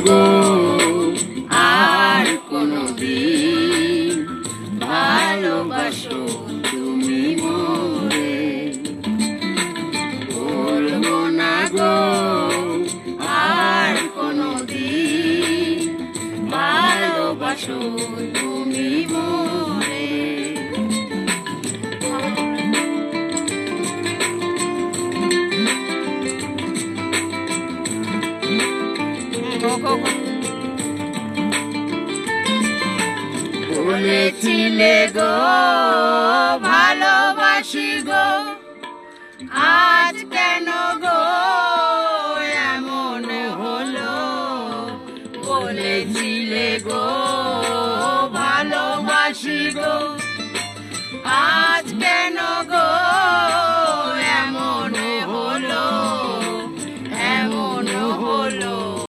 গো আর কোনদিন, ভালোবাসো তুমি মোরে। বলবো না গো আর কোনদিন, ভালোবাসো তুমি মোরে। বলেছিলে গো ভালোবাসি গো, আজ কেন গো এমন হলো? বলেছিলে গো ভালোবাসি গো, আজ কেন গো